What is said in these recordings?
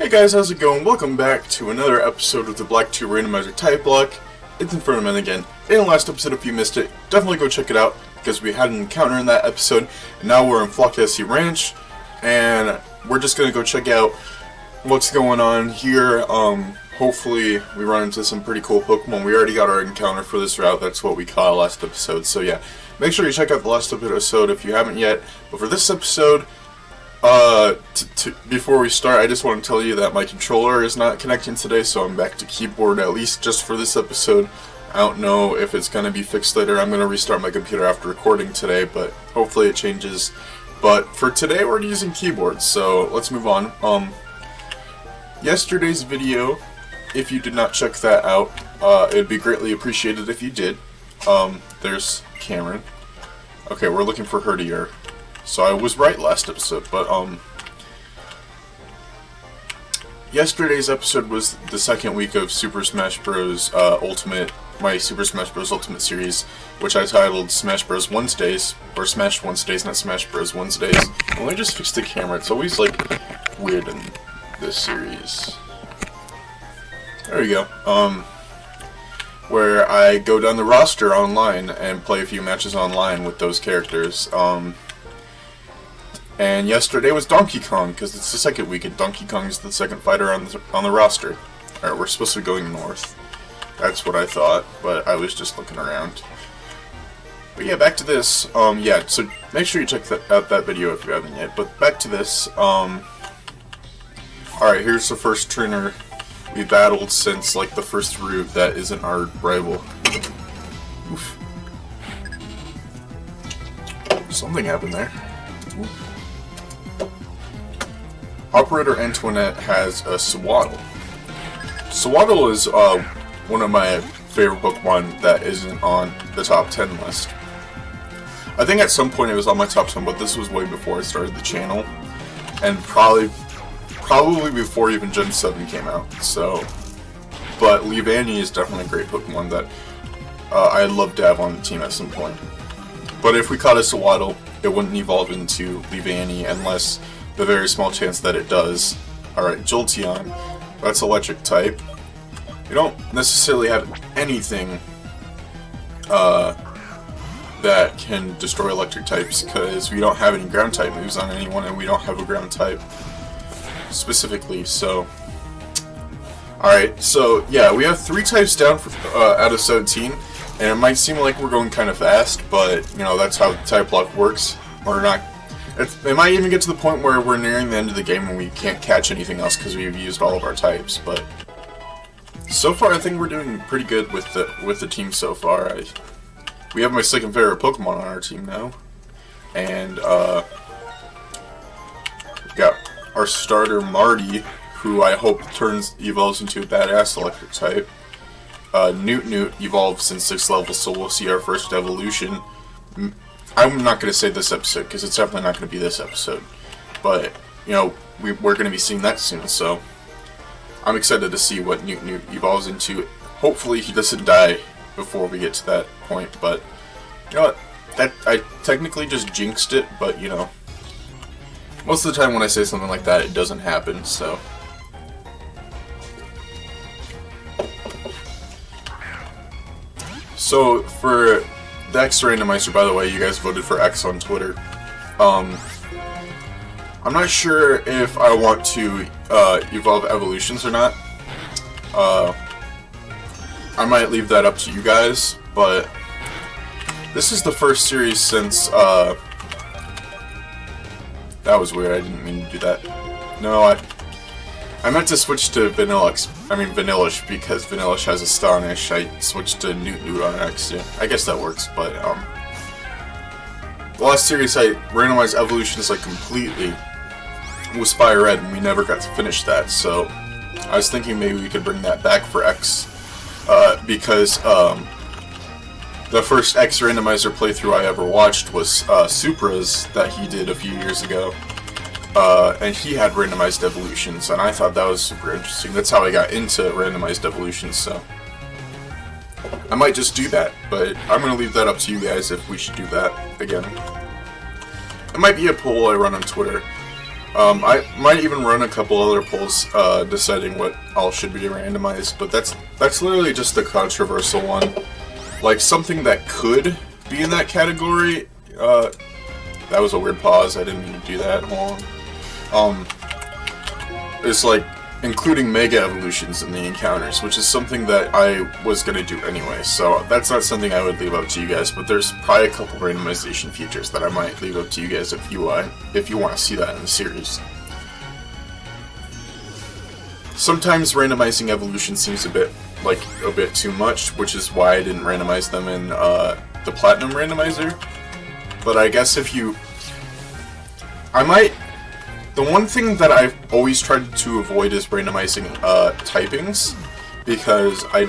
Hey guys, how's it going? Welcome back to another episode of the Black 2 Randomizer Typelocke. It's in front of me again. In the last episode, if you missed it, definitely go check it out, because we had an encounter in that episode, and now we're in Flock-SC Ranch, and we're just gonna go check out what's going on here. Hopefully we run into some pretty cool Pokemon. We already got our encounter for this route, that's what we caught last episode, so yeah. Make sure you check out the last episode if you haven't yet, but for this episode, before we start, I just want to tell you that my controller is not connecting today, so I'm back to keyboard, at least just for this episode. I don't know if it's going to be fixed later. I'm going to restart my computer after recording today, but hopefully it changes. But for today, we're using keyboard, so let's move on. Yesterday's video, if you did not check that out, it would be greatly appreciated if you did. There's Cameron. Okay, we're looking for Herdier. So I was right last episode, but yesterday's episode was the second week of Super Smash Bros. My Super Smash Bros. Ultimate series, which I titled Smash Bros. Wednesdays, or Smash Wednesdays, not Smash Bros. Wednesdays. And let me just fix the camera, it's always like weird in this series. There we go. Where I go down the roster online and play a few matches online with those characters. And yesterday was Donkey Kong, because it's the second week, and Donkey Kong is the second fighter on the roster. Alright, we're supposed to be going north. That's what I thought, but I was just looking around. But yeah, back to this. Yeah, so make sure you check out that video if you haven't yet. But back to this. Alright, here's the first trainer we battled since, like, the first route that isn't our rival. Oof. Something happened there. Oof. Operator Antoinette has a Swaddle. Swaddle is one of my favorite Pokemon that isn't on the top 10 list. I think at some point it was on my top 10, but this was way before I started the channel, and probably before even Gen 7 came out. So, but Leavanny is definitely a great Pokemon that I'd love to have on the team at some point. But if we caught a Swaddle, it wouldn't evolve into Leavanny unless the very small chance that it does. Alright, Jolteon. That's electric type. We don't necessarily have anything that can destroy electric types, because we don't have any ground type moves on anyone, and we don't have a ground type specifically, so. Alright, so yeah, we have 3 types down for, out of 17, and it might seem like we're going kind of fast, but, you know, that's how Typlocke works. We're not. It might even get to the point where we're nearing the end of the game and we can't catch anything else because we've used all of our types, but so far I think we're doing pretty good with the team so far. We have my second favorite Pokemon on our team now, and we got our starter Marty, who I hope evolves into a badass electric type. Newt evolves in 6th level, so we'll see our first evolution. I'm not going to say this episode, because it's definitely not going to be this episode. But, you know, we're going to be seeing that soon, so I'm excited to see what Newt evolves into. Hopefully he doesn't die before we get to that point, but, you know what, I technically just jinxed it, but, you know, most of the time when I say something like that, it doesn't happen, so. So, for the X Randomizer, by the way, you guys voted for X on Twitter. I'm not sure if I want to evolve evolutions or not. I might leave that up to you guys, but this is the first series since, that was weird, I didn't mean to do that. No, I meant to switch to Vanillish, because Vanillish has Astonish. I switched to Newt on accident. I guess that works, but, the last series I randomized evolutions, like, completely was Fire Red, and we never got to finish that, so I was thinking maybe we could bring that back for X, because, the first X Randomizer playthrough I ever watched was, Supra's, that he did a few years ago. And he had randomized evolutions, and I thought that was super interesting. That's how I got into randomized evolutions, so I might just do that, but I'm going to leave that up to you guys if we should do that again. It might be a poll I run on Twitter. I might even run a couple other polls deciding what all should be randomized, but that's literally just the controversial one. Like, something that could be in that category, that was a weird pause, I didn't mean to do that, hold on. It's like, including Mega Evolutions in the encounters, which is something that I was going to do anyway, so that's not something I would leave up to you guys, but there's probably a couple randomization features that I might leave up to you guys if you want to see that in the series. Sometimes randomizing evolution seems a bit too much, which is why I didn't randomize them in the Platinum Randomizer, but I guess the one thing that I've always tried to avoid is randomizing typings, because I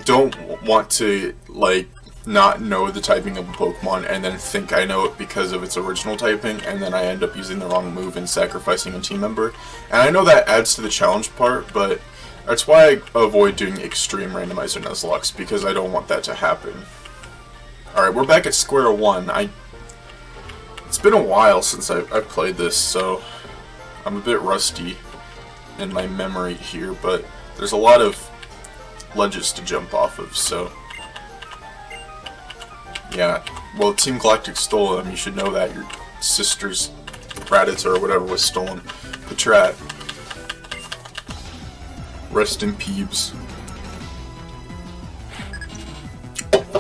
don't want to, like, not know the typing of a Pokemon and then think I know it because of its original typing, and then I end up using the wrong move and sacrificing a team member. And I know that adds to the challenge part, but that's why I avoid doing Extreme Randomizer Nuzlocke, because I don't want that to happen. Alright, we're back at square one. It's been a while since I've played this, so I'm a bit rusty in my memory here, but there's a lot of ledges to jump off of, so yeah. Well, Team Galactic stole them, you should know that. Your sister's Rattata or whatever was stolen. Patrat. Rest in peeps.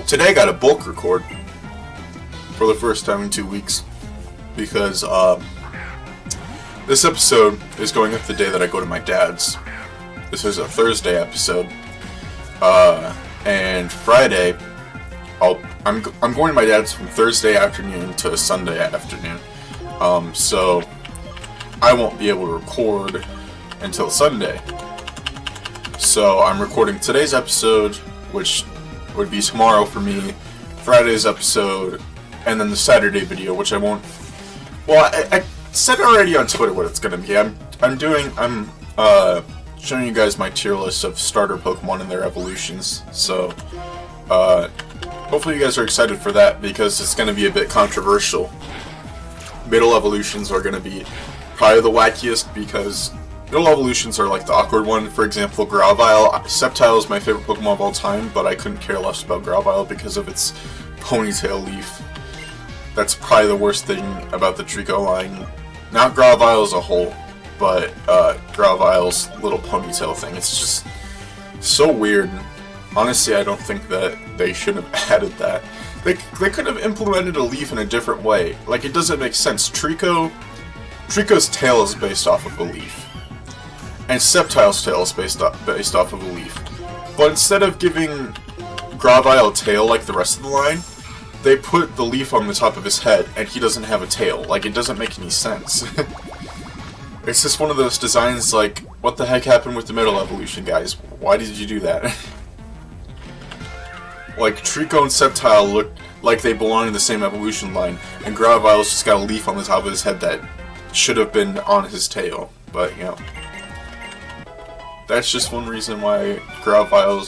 Today I got a bulk record for the first time in 2 weeks. Because this episode is going up the day that I go to my dad's. This is a Thursday episode, and Friday I'm going to my dad's from Thursday afternoon to Sunday afternoon. So I won't be able to record until Sunday. So I'm recording today's episode, which would be tomorrow for me, Friday's episode, and then the Saturday video, which I won't. Well, I said already on Twitter what it's gonna be. I'm showing you guys my tier list of starter Pokemon and their evolutions. So, hopefully you guys are excited for that, because it's gonna be a bit controversial. Middle evolutions are gonna be probably the wackiest, because middle evolutions are like the awkward one. For example, Gravile. Sceptile is my favorite Pokemon of all time, but I couldn't care less about Gravile because of its ponytail leaf. That's probably the worst thing about the Trico line. Not Gravile as a whole, but Gravile's little ponytail thing. It's just so weird. Honestly, I don't think that they should have added that. They could have implemented a leaf in a different way. Like, it doesn't make sense. Trico's tail is based off of a leaf, and Sceptile's tail is based off of a leaf. But instead of giving Gravile a tail like the rest of the line, they put the leaf on the top of his head, and he doesn't have a tail. Like, it doesn't make any sense. It's just one of those designs like, what the heck happened with the middle evolution, guys? Why did you do that? Like, Trico and Sceptile look like they belong in the same evolution line, and Gravile's just got a leaf on the top of his head that should have been on his tail. But, you know, that's just one reason why Gravile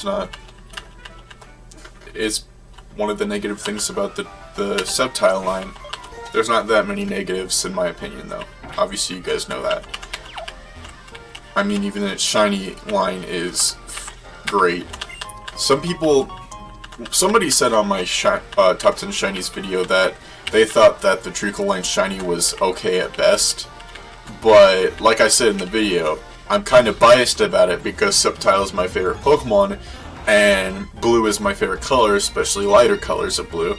is one of the negative things about the Sceptile line. There's not that many negatives in my opinion, though. Obviously you guys know that. I mean, even its shiny line is great. Somebody said on my top 10 shinies video that they thought that the Treecko line shiny was okay at best, but like I said in the video, I'm kind of biased about it because Sceptile is my favorite Pokemon, and blue is my favorite color, especially lighter colors of blue.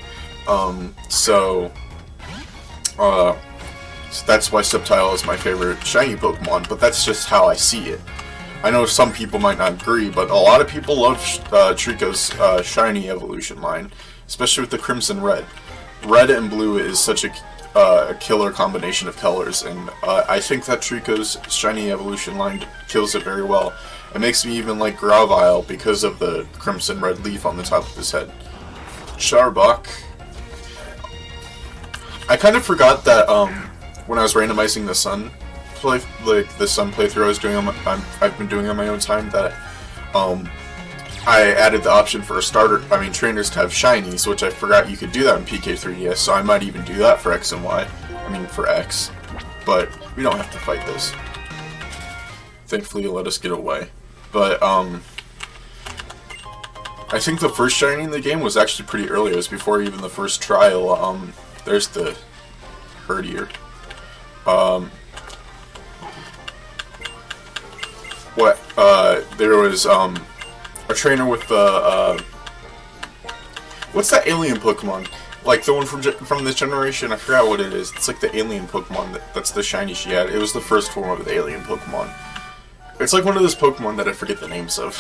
So that's why Sceptile is my favorite shiny Pokemon, but that's just how I see it. I know some people might not agree, but a lot of people love Treecko's shiny evolution line, especially with the Crimson Red. Red and blue is such a killer combination of colors, and I think that Treecko's shiny evolution line kills it very well. It makes me even like Gravile because of the Crimson Red leaf on the top of his head. Charbok. I kind of forgot that when I was randomizing the Sun playthrough I've been doing on my own time, that I added the option for trainers to have shinies, which I forgot you could do that in PK3DS, so I might even do that for X and Y. I mean, for X. But We don't have to fight this. Thankfully, it let us get away. But, I think the first shiny in the game was actually pretty early. It was before even the first trial. There's the Herdier. There was, a trainer with the, what's that alien Pokemon? Like, the one from this generation, I forgot what it is. It's like the alien Pokemon, that's the shiny she had. It was the first form of the alien Pokemon. It's like one of those Pokemon that I forget the names of.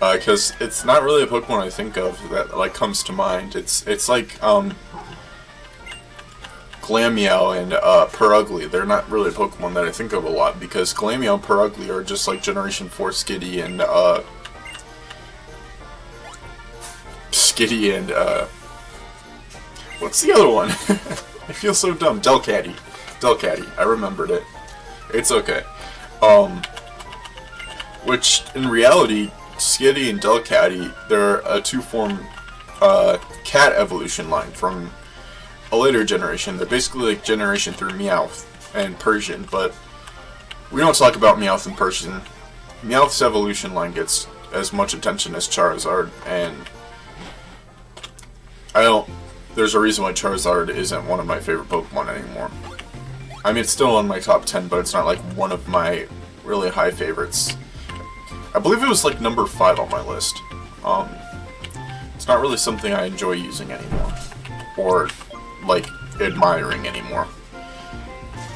Because it's not really a Pokemon I think of that, like, comes to mind. It's like, Glameow and, Purugly. They're not really a Pokemon that I think of a lot, because Glameow and Purugly are just like Generation 4 Skitty and, what's the other one? I feel so dumb. Delcatty. Delcatty. I remembered it. It's okay. Which, in reality, Skitty and Delcatty, they're a two-form, cat evolution line from a later generation. They're basically like Generation 3 Meowth and Persian, but we don't talk about Meowth and Persian. Meowth's evolution line gets as much attention as Charizard, and there's a reason why Charizard isn't one of my favorite Pokemon anymore. I mean, it's still in my top 10, but it's not like one of my really high favorites. I believe it was like number 5 on my list. It's not really something I enjoy using anymore, or like admiring anymore.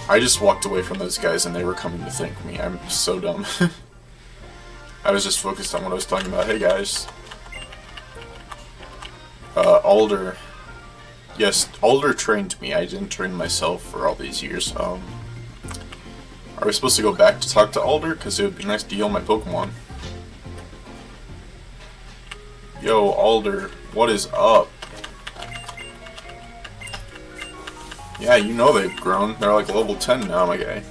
I just walked away from those guys and they were coming to thank me. I'm so dumb. I was just focused on what I was talking about. Hey guys. Alder. Yes, Alder trained me. I didn't train myself for all these years. Are we supposed to go back to talk to Alder? Because it would be nice to heal my Pokemon. Yo, Alder, what is up? Yeah, you know they've grown. They're like level 10 now, my guy.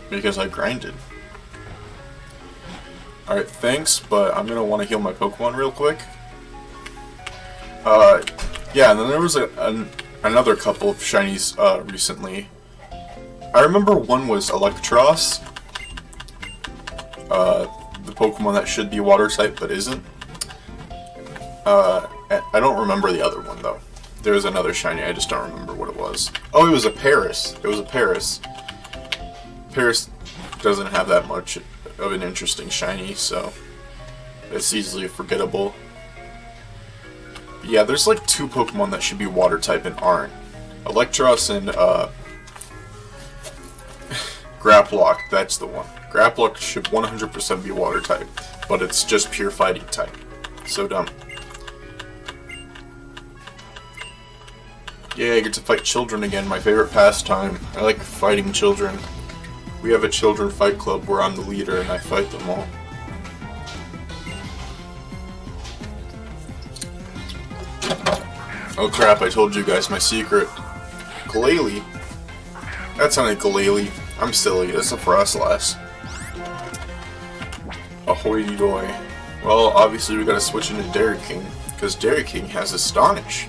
Because I grinded. Alright, thanks, but I'm gonna want to heal my Pokemon real quick. Yeah, and then there was another couple of shinies, recently. I remember one was Electros. The Pokemon that should be water type, but isn't. I don't remember the other one, though. There was another shiny, I just don't remember what it was. Oh, it was a Paris. It was a Paris. Paris doesn't have that much of an interesting shiny, so it's easily forgettable. But yeah, there's like 2 Pokemon that should be water type and aren't. Electros and Typlocke, that's the one. Typlocke should 100% be water type, but it's just pure fighting type. So dumb. Yeah, I get to fight children again, my favorite pastime. I like fighting children. We have a children fight club where I'm the leader and I fight them all. Oh crap, I told you guys my secret. Glalie. That sounded Glalie. I'm silly, that's a Frostlass. Ahoy doy. Well, obviously we gotta switch into Dairy King, because Dairy King has Astonish.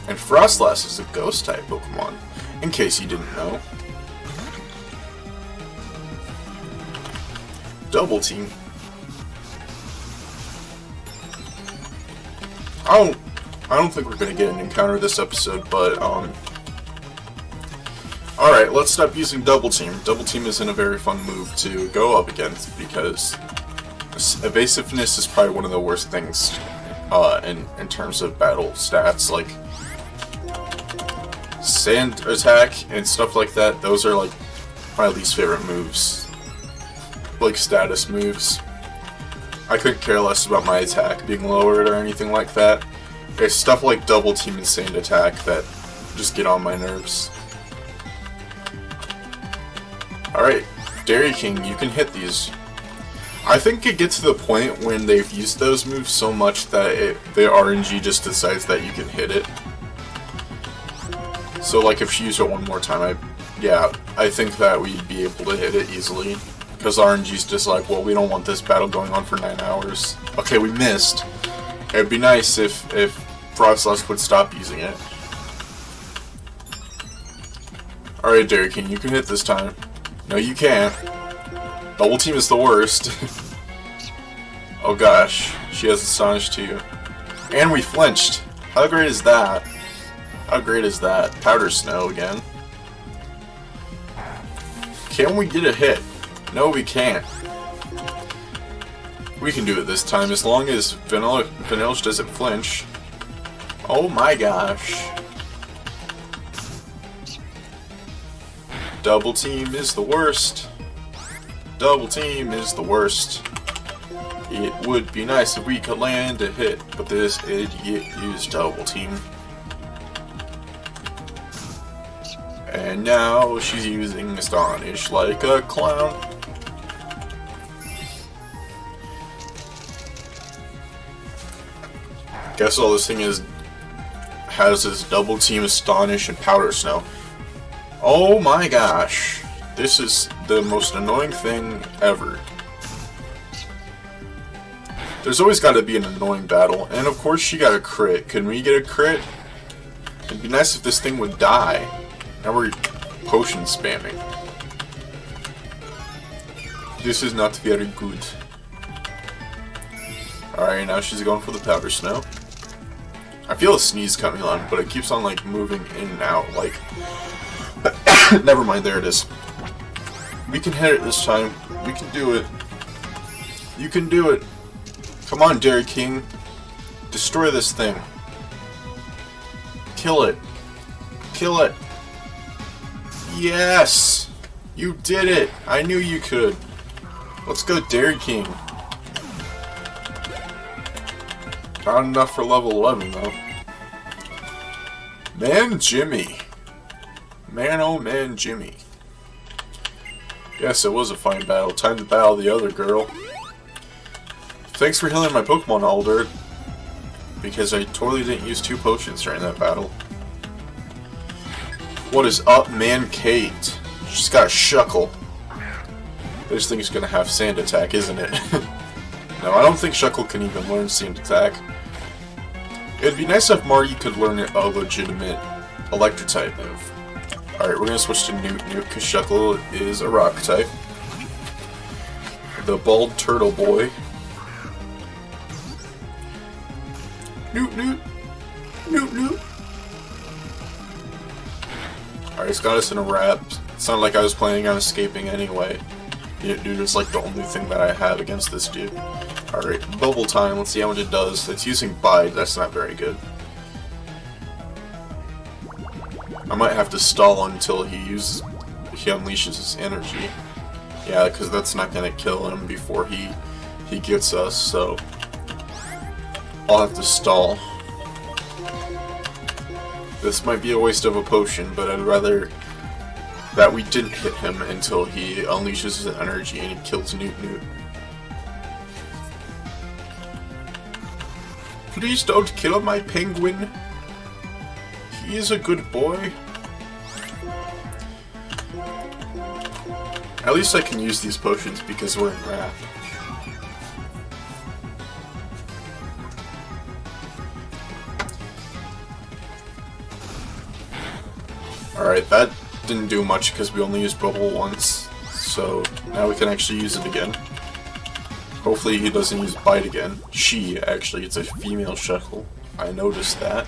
And Frostlass is a ghost type Pokemon, in case you didn't know. Double Team. I don't think we're gonna get an encounter this episode, but alright, let's stop using Double Team. Double Team isn't a very fun move to go up against, because evasiveness is probably one of the worst things in terms of battle stats. Like Sand Attack and stuff like that, those are like my least favorite moves. Like status moves. I couldn't care less about my attack being lowered or anything like that. It's stuff like Double Team and Sand Attack that just get on my nerves. Alright, Dairy King, you can hit these. I think it gets to the point when they've used those moves so much that the RNG just decides that you can hit it. So like if you use it one more time, I think that we'd be able to hit it easily. Because RNG's just like, well, we don't want this battle going on for 9 hours. Okay, we missed. It'd be nice if Frostlass would stop using it. Alright, Dairy King, you can hit this time. No, you can't. Double team is the worst. Oh gosh, she has astonished too. And we flinched. How great is that? How great is that? Powder snow again. Can we get a hit? No, we can't. We can do it this time as long as Vanillish doesn't flinch. Oh my gosh. Double team is the worst. Double team is the worst. It would be nice if we could land a hit, but this idiot used double team. And now she's using Astonish like a clown. Guess all this thing has is double team, Astonish, and Powder Snow. Oh my gosh. This is the most annoying thing ever. There's always got to be an annoying battle, and of course she got a crit. Can we get a crit? It'd be nice if this thing would die. Now we're potion spamming. This is not very good. Alright, now she's going for the Powder Snow. I feel a sneeze coming on, but it keeps on like moving in and out, like... Never mind, there it is. We can hit it this time. We can do it. You can do it. Come on, Dairy King. Destroy this thing. Kill it. Kill it. Yes! You did it! I knew you could. Let's go, Dairy King. Not enough for level 11, though. Man, Jimmy. Man, oh man, Jimmy. Yes, it was a fine battle. Time to battle the other girl. Thanks for healing my Pokemon, Albert. Because I totally didn't use 2 potions during that battle. What is up, man, Kate? She's got a Shuckle. This thing's gonna have Sand Attack, isn't it? No, I don't think Shuckle can even learn Sand Attack. It'd be nice if Marty could learn a legitimate Electric-type move. Alright, we're gonna switch to Newt because Shuckle is a Rock type. The Bald Turtle Boy. Newt. Alright, it's got us in a wrap. It sounded like I was planning on escaping anyway. Yeah, dude, it's like the only thing that I have against this dude. Alright, bubble time. Let's see how much it does. It's using Bide. That's not very good. I might have to stall until he unleashes his energy. Yeah, because that's not gonna kill him before he gets us. So I'll have to stall. This might be a waste of a potion, but I'd rather that we didn't hit him until he unleashes his energy and he kills Newt. Please don't kill my penguin. He is a good boy. At least I can use these potions because we're in wrath. Alright, that didn't do much because we only used Bubble once. So now we can actually use it again. Hopefully he doesn't use Bite again. She, actually, it's a female Shuckle. I noticed that.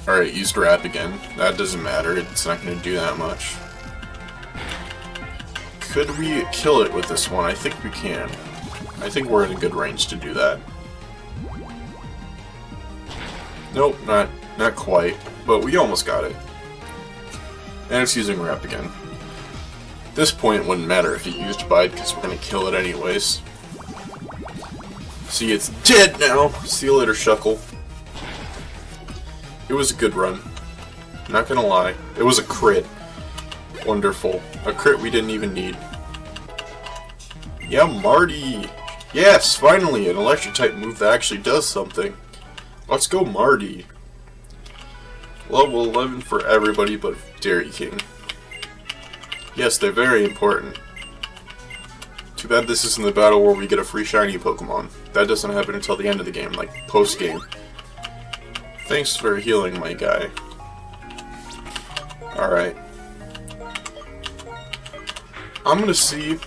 Alright, used Wrap again. That doesn't matter, it's not going to do that much. Could we kill it with this one? I think we can. I think we're in a good range to do that. Nope, not quite, but we almost got it. And it's using Wrap again. At this point, it wouldn't matter if he used Bite, because we're going to kill it anyways. See, it's dead now! See you later, Shuckle. It was a good run. Not gonna lie. It was a crit. Wonderful. A crit we didn't even need. Yeah, Marty! Yes, finally! An Electric-type move that actually does something. Let's go, Marty. Level 11 for everybody but Dairy King. Yes, they're very important. Too bad this isn't the battle where we get a free shiny Pokemon. That doesn't happen until the end of the game, like post-game. Thanks for healing, my guy. Alright. I'm gonna see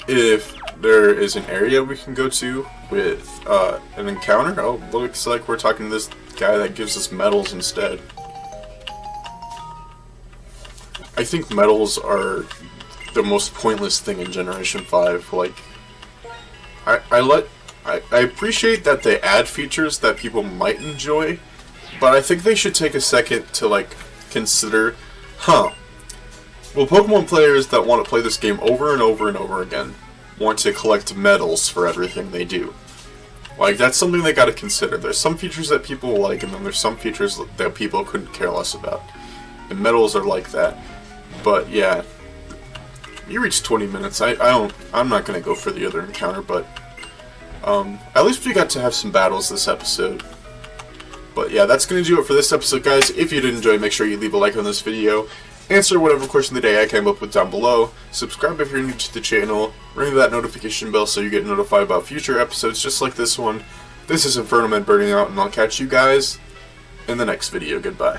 if there is an area we can go to with an encounter. Oh, looks like we're talking to this guy that gives us medals instead. I think medals are the most pointless thing in Generation 5. Like, I appreciate that they add features that people might enjoy, but I think they should take a second to, like, consider, well, Pokemon players that want to play this game over and over and over again want to collect medals for everything they do. Like, that's something they gotta consider. There's some features that people like, and then there's some features that people couldn't care less about. And medals are like that. But, yeah. You reached 20 minutes. I'm not gonna go for the other encounter, but at least we got to have some battles this episode. But yeah, that's gonna do it for this episode, guys. If you did enjoy, make sure you leave a like on this video. Answer whatever question of the day I came up with down below. Subscribe if you're new to the channel. Ring that notification bell so you get notified about future episodes just like this one. This is Inferno Man burning out, and I'll catch you guys in the next video. Goodbye.